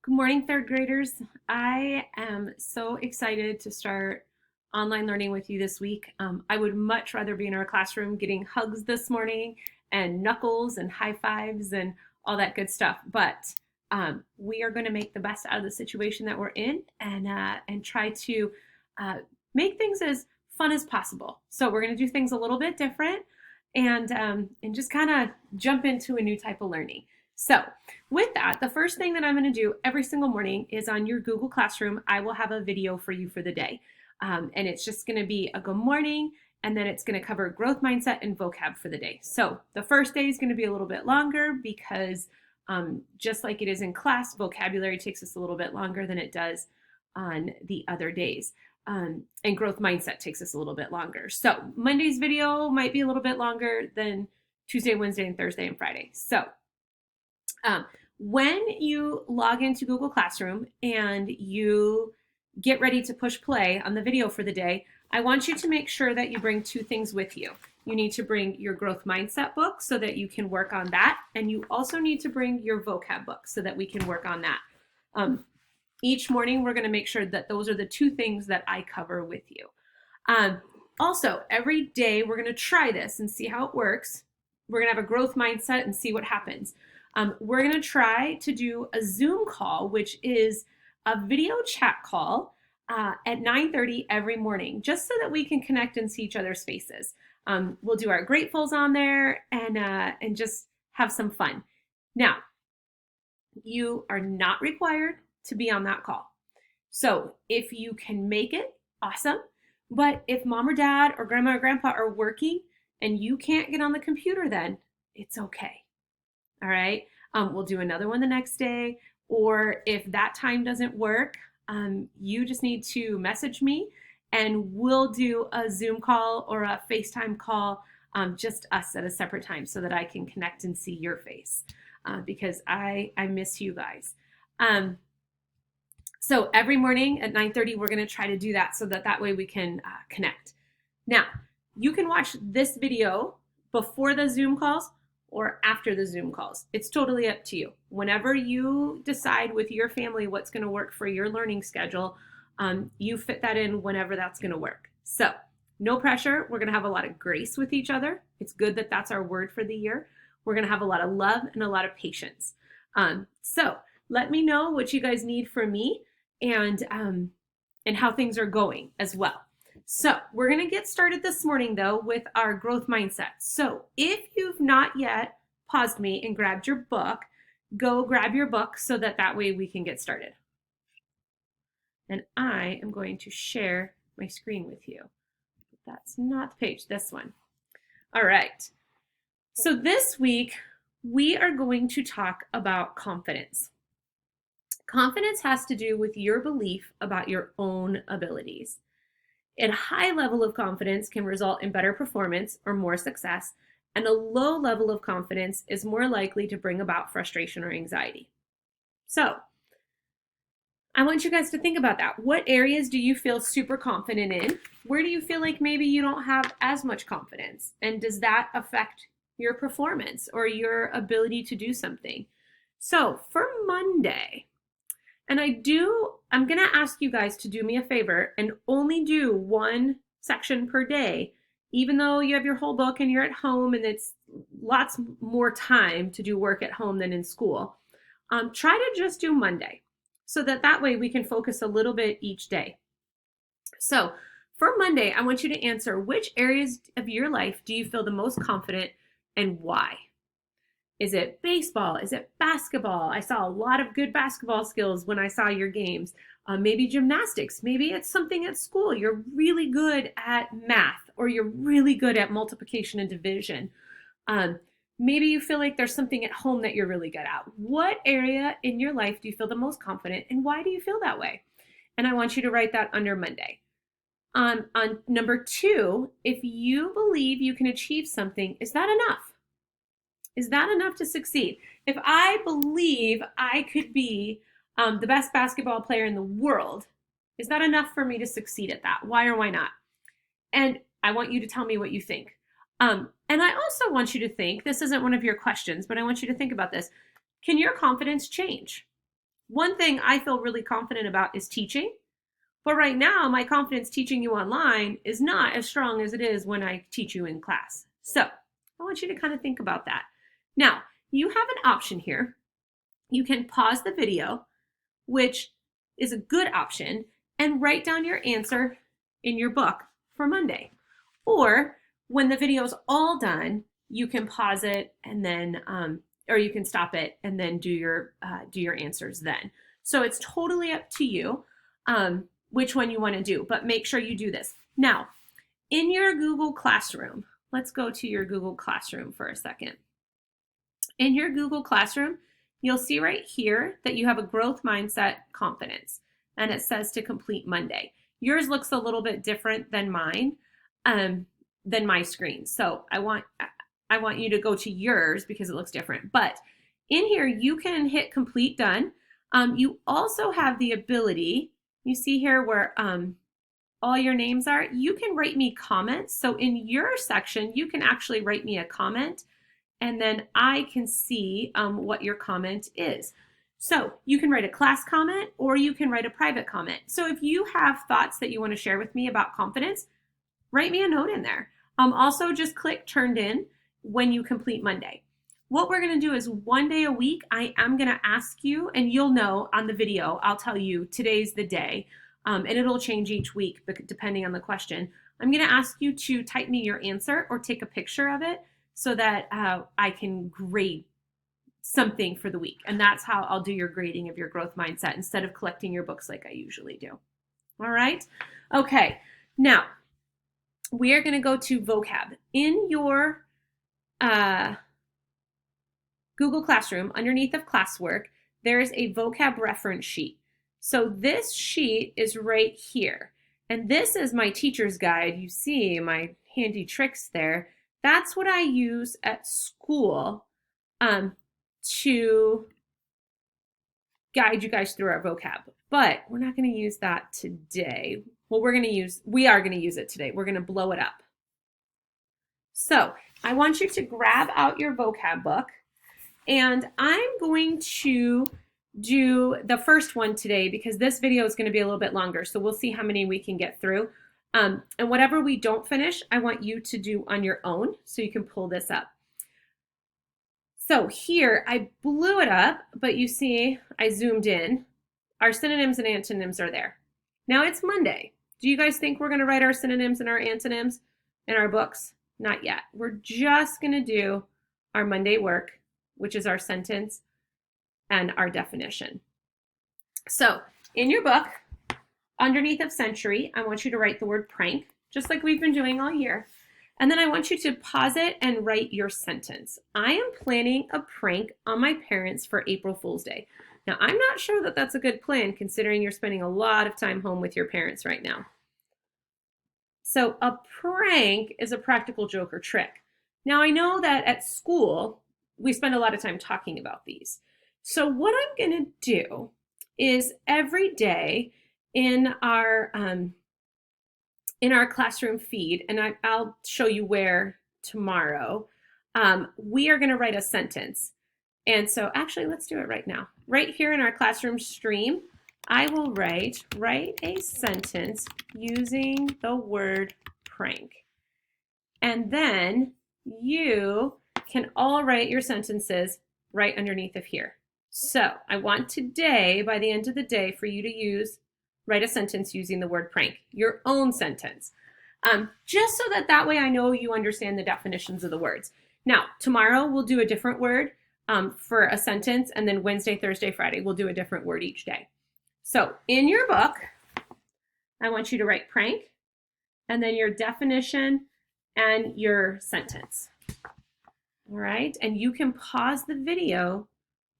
Good morning, third graders. I am so excited to start online learning with you this week. I would much rather be in our classroom getting hugs this morning and knuckles and high fives and all that good stuff. But we are going to make the best out of the situation that we're in and try to make things as fun as possible. So we're going to do things a little bit different and just kind of jump into a new type of learning. So with that, the first thing that I'm going to do every single morning is on your Google Classroom, I will have a video for you for the day. And it's just going to be a good morning, and then it's going to cover growth mindset and vocab for the day. So the first day is going to be a little bit longer because just like it is in class, vocabulary takes us a little bit longer than it does on the other days. And growth mindset takes us a little bit longer. So Monday's video might be a little bit longer than Tuesday, Wednesday, and Thursday and Friday. So when you log into Google Classroom and you get ready to push play on the video for the day, I want you to make sure that you bring two things with you. You need to bring your growth mindset book so that you can work on that. And you also need to bring your vocab book so that we can work on that. Each morning, we're going to make sure that those are the two things that I cover with you. Also, every day, we're going to try this and see how it works. We're going to have a growth mindset and see what happens. We're going to try to do a Zoom call, which is a video chat call at 9:30 every morning, just so that we can connect and see each other's faces. We'll do our gratefuls on there and just have some fun. Now, you are not required to be on that call. So if you can make it, awesome. But if mom or dad or grandma or grandpa are working and you can't get on the computer, then it's okay. All right. We'll do another one the next day. Or if that time doesn't work, you just need to message me and we'll do a Zoom call or a FaceTime call, just us at a separate time so that I can connect and see your face because I miss you guys. So every morning at 9:30, we're going to try to do that so that way we can connect. Now, you can watch this video before the Zoom calls or after the Zoom calls. It's totally up to you. Whenever you decide with your family what's going to work for your learning schedule, you fit that in whenever that's going to work. So no pressure. We're going to have a lot of grace with each other. It's good that that's our word for the year. We're going to have a lot of love and a lot of patience. So let me know what you guys need from me and how things are going as well. So we're going to get started this morning, though, with our growth mindset. So if you've not yet paused me and grabbed your book, go grab your book so that way we can get started. And I am going to share my screen with you. That's not the page, this one. All right. So this week, we are going to talk about confidence. Confidence has to do with your belief about your own abilities. A high level of confidence can result in better performance or more success, and a low level of confidence is more likely to bring about frustration or anxiety. So, I want you guys to think about that. What areas do you feel super confident in? Where do you feel like maybe you don't have as much confidence? And does that affect your performance or your ability to do something? So, for Monday, and I'm going to ask you guys to do me a favor and only do one section per day, even though you have your whole book and you're at home and it's lots more time to do work at home than in school. Try to just do Monday so that way we can focus a little bit each day. So for Monday, I want you to answer which areas of your life do you feel the most confident and why? Is it baseball? Is it basketball? I saw a lot of good basketball skills when I saw your games. Maybe gymnastics. Maybe it's something at school. You're really good at math or you're really good at multiplication and division. Maybe you feel like there's something at home that you're really good at. What area in your life do you feel the most confident and why do you feel that way? And I want you to write that under Monday. On number 2, if you believe you can achieve something, is that enough? Is that enough to succeed? If I believe I could be the best basketball player in the world, is that enough for me to succeed at that? Why or why not? And I want you to tell me what you think. And I also want you to think, this isn't one of your questions, but I want you to think about this. Can your confidence change? One thing I feel really confident about is teaching. But right now, my confidence teaching you online is not as strong as it is when I teach you in class. So I want you to kind of think about that. Now, you have an option here. You can pause the video, which is a good option, and write down your answer in your book for Monday. Or when the video is all done, you can pause it and then, or you can stop it and then do your answers then. So it's totally up to you which one you want to do, but make sure you do this. Now, in your Google Classroom, let's go to your Google Classroom for a second. In your Google Classroom, you'll see right here that you have a growth mindset confidence, and it says to complete Monday. Yours looks a little bit different than mine, than my screen. So I want you to go to yours because it looks different. But in here, you can hit complete done. You also have the ability, you see here where all your names are, you can write me comments. So in your section, you can actually write me a comment, and then I can see what your comment is. So you can write a class comment or you can write a private comment. So if you have thoughts that you want to share with me about confidence, write me a note in there. Also just click turned in when you complete Monday. What we're going to do is one day a week, I am going to ask you, and you'll know on the video, I'll tell you today's the day, and it'll change each week depending on the question. I'm going to ask you to type me your answer or take a picture of it so that I can grade something for the week. And that's how I'll do your grading of your growth mindset instead of collecting your books like I usually do. All right? Okay. Now, we are going to go to vocab. In your Google Classroom, underneath of classwork, there is a vocab reference sheet. So this sheet is right here. And this is my teacher's guide. You see my handy tricks there. That's what I use at school to guide you guys through our vocab. But we're not going to use that today. Well, we are going to use it today. We're going to blow it up. So I want you to grab out your vocab book. And I'm going to do the first one today because this video is going to be a little bit longer. So we'll see how many we can get through. And whatever we don't finish, I want you to do on your own so you can pull this up. So here, I blew it up, but you see I zoomed in. Our synonyms and antonyms are there. Now it's Monday. Do you guys think we're going to write our synonyms and our antonyms in our books? Not yet. We're just going to do our Monday work, which is our sentence and our definition. So in your book, underneath of century, I want you to write the word prank, just like we've been doing all year. And then I want you to pause it and write your sentence. I am planning a prank on my parents for April Fool's Day. Now, I'm not sure that that's a good plan considering you're spending a lot of time home with your parents right now. So a prank is a practical joke or trick. Now, I know that at school, we spend a lot of time talking about these. So what I'm going to do is every day in our classroom feed, and I'll show you where tomorrow, we are going to write a sentence. And so actually, let's do it right now. Right here in our classroom stream, I will write a sentence using the word prank. And then you can all write your sentences right underneath of here. So I want today, by the end of the day, for you to write a sentence using the word prank, your own sentence, just so that way I know you understand the definitions of the words. Now, tomorrow we'll do a different word for a sentence, and then Wednesday, Thursday, Friday, we'll do a different word each day. So in your book, I want you to write prank, and then your definition and your sentence. All right, and you can pause the video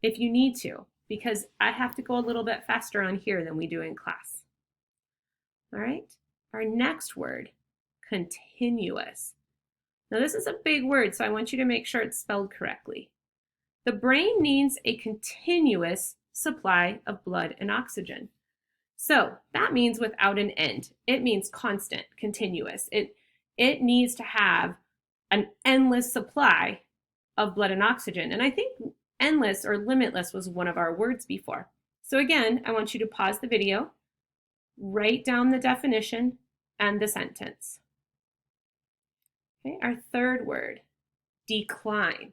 if you need to, because I have to go a little bit faster on here than we do in class. All right, our next word, continuous. Now this is a big word, so I want you to make sure it's spelled correctly. The brain needs a continuous supply of blood and oxygen. So that means without an end. It means constant, continuous. It needs to have an endless supply of blood and oxygen. And I think endless or limitless was one of our words before. So again, I want you to pause the video, write down the definition and the sentence. Okay, our third word, decline.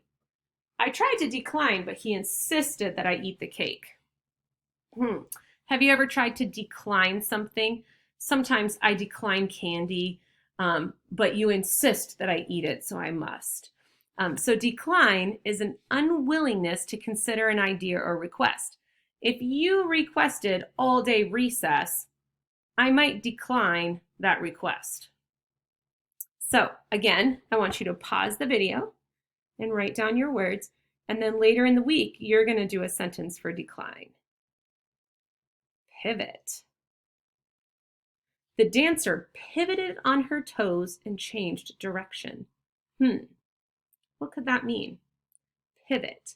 I tried to decline, but he insisted that I eat the cake. Have you ever tried to decline something? Sometimes I decline candy, but you insist that I eat it, so I must. So decline is an unwillingness to consider an idea or request. If you requested all-day recess, I might decline that request. So again, I want you to pause the video and write down your words, and then later in the week, you're going to do a sentence for decline. Pivot. The dancer pivoted on her toes and changed direction. What could that mean? Pivot.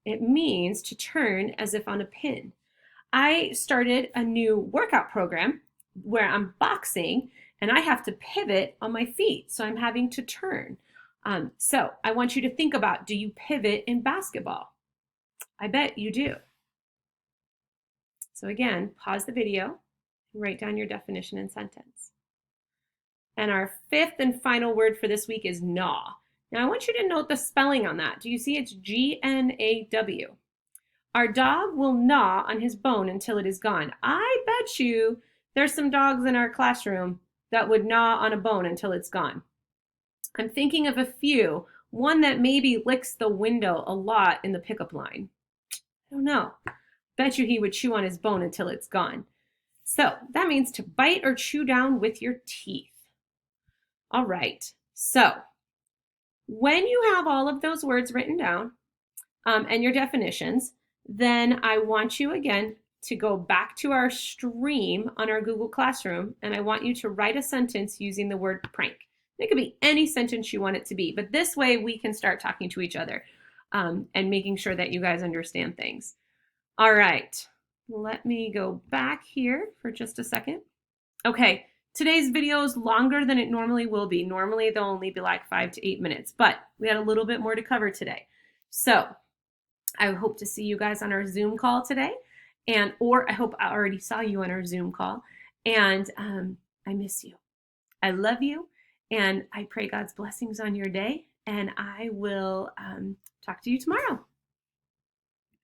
It means to turn as if on a pin. I started a new workout program where I'm boxing and I have to pivot on my feet, so I'm having to turn. So I want you to think about, do you pivot in basketball? I bet you do. So again, pause the video and write down your definition and sentence. And our fifth and final word for this week is gnaw. Now I want you to note the spelling on that. Do you see it's G-N-A-W? Our dog will gnaw on his bone until it is gone. I bet you there's some dogs in our classroom that would gnaw on a bone until it's gone. I'm thinking of a few. One that maybe licks the window a lot in the pickup line. I don't know. Bet you he would chew on his bone until it's gone. So that means to bite or chew down with your teeth. All right. So when you have all of those words written down and your definitions, then I want you again to go back to our stream on our Google Classroom, and I want you to write a sentence using the word prank. It could be any sentence you want it to be, but this way we can start talking to each other and making sure that you guys understand things. All right, let me go back here for just a second. Okay, today's video is longer than it normally will be. Normally they'll only be like 5 to 8 minutes, but we had a little bit more to cover today. So I hope to see you guys on our Zoom call today, or I hope I already saw you on our Zoom call, and I miss you. I love you, and I pray God's blessings on your day, and I will talk to you tomorrow.